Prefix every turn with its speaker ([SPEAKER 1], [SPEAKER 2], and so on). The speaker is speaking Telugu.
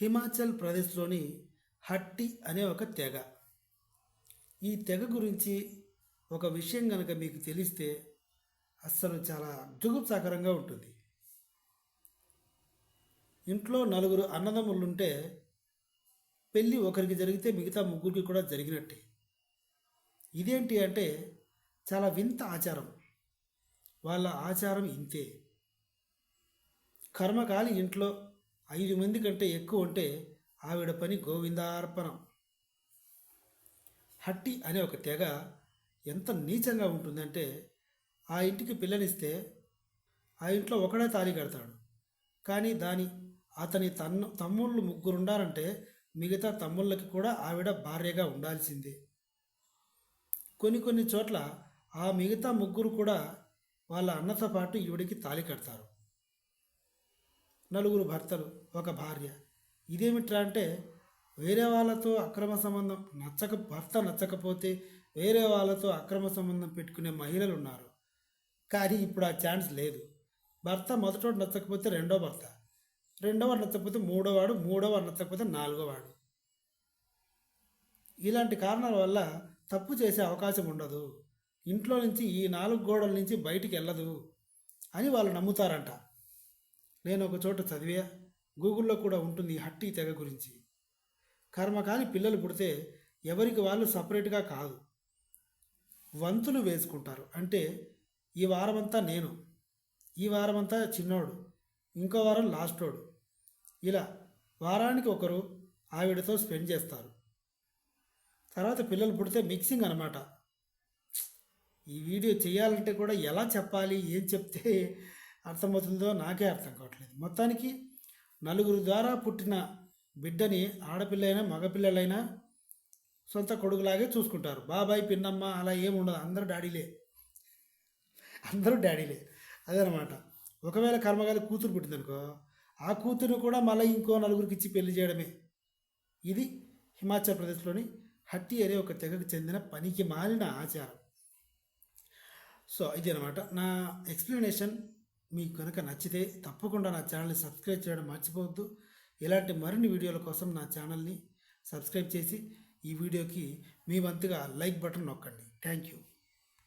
[SPEAKER 1] హిమాచల్ ప్రదేశ్లోని హట్టి అనే ఒక తెగ. ఈ తెగ గురించి ఒక విషయం కనుక మీకు తెలిస్తే అస్సలు చాలా జుగుప్సాకరంగా ఉంటుంది. ఇంట్లో నలుగురు అన్నదమ్ములుంటే పెళ్ళి ఒకరికి జరిగితే మిగతా ముగ్గురికి కూడా జరిగినట్టే. ఇదేంటి అంటే చాలా వింత ఆచారం. వాళ్ళ ఆచారం ఇంతే. కర్మకాలి ఇంట్లో 5 మంది కంటే ఎక్కువ ఉంటే ఆవిడ పని గోవిందార్పణం. హట్టి అనే ఒక తెగ ఎంత నీచంగా ఉంటుందంటే ఆ ఇంటికి పిల్లనిస్తే ఆ ఇంట్లో ఒకడే తాళి కడతాడు. కానీ అతని తమ్ముళ్ళు ముగ్గురుండారంటే మిగతా తమ్ముళ్ళకి కూడా ఆవిడ భార్యగా ఉండాల్సిందే. కొన్ని చోట్ల ఆ మిగతా ముగ్గురు కూడా వాళ్ళ అన్నతో పాటు ఈవిడికి తాళి కడతారు. 4 భర్తలు, 1 భార్య. ఇదేమిట్రా అంటే వేరే వాళ్ళతో అక్రమ సంబంధం భర్త నచ్చకపోతే వేరే వాళ్ళతో అక్రమ సంబంధం పెట్టుకునే మహిళలు ఉన్నారు. కానీ ఇప్పుడు ఆ ఛాన్స్ లేదు. భర్త మొదటోడు నచ్చకపోతే రెండో భర్త, రెండోవాడు నచ్చకపోతే మూడోవాడు, మూడోవాడు నచ్చకపోతే 4వ వాడు. ఇలాంటి కారణాల వల్ల తప్పు చేసే అవకాశం ఉండదు. ఇంట్లో నుంచి ఈ 4 గోడల నుంచి బయటికి వెళ్ళదు అని వాళ్ళు నమ్ముతారంట. నేను ఒక చోట చదివా, గూగుల్లో కూడా ఉంటుంది ఈ హట్టి తెగ గురించి. కర్మకాని పిల్లలు పుడితే ఎవరికి వాళ్ళు సపరేట్గా కాదు, వంతులు వేసుకుంటారు. అంటే ఈ వారమంతా నేను, ఈ వారమంతా చిన్నోడు, ఇంకో వారం లాస్టోడు, ఇలా వారానికి ఒకరు ఆవిడతో స్పెండ్ చేస్తారు. తర్వాత పిల్లలు పుడితే మిక్సింగ్ అనమాట. ఈ వీడియో చేయాలంటే కూడా ఎలా చెప్పాలి, ఏం చెప్తే అర్థమవుతుందో నాకే అర్థం కావట్లేదు. మొత్తానికి 4 ద్వారా పుట్టిన బిడ్డని ఆడపిల్లైనా మగపిల్లలైనా సొంత కొడుకులాగే చూసుకుంటారు. బాబాయ్ పిన్నమ్మ అలా ఏముండదు, అందరూ డాడీలే అదనమాట. ఒకవేళ కర్మగాలి కూతురు పుట్టిందనుకో, ఆ కూతురు కూడా మళ్ళీ ఇంకో 4గురికి ఇచ్చి పెళ్లి చేయడమే. ఇది హిమాచల్ ప్రదేశ్లోని హట్టి అనే ఒక తెగకు చెందిన పనికి మాలిన ఆచారం. సో ఇది అనమాట నా ఎక్స్ప్లెనేషన్. మీకు కనుక నచ్చితే తప్పకుండా నా ఛానల్ని సబ్స్క్రైబ్ చేయడం మర్చిపోవద్దు. ఇలాంటి మరిన్ని వీడియోల కోసం నా ఛానల్ని సబ్స్క్రైబ్ చేసి ఈ వీడియోకి మీ వంతుగా లైక్ బటన్ నొక్కండి. Thank you.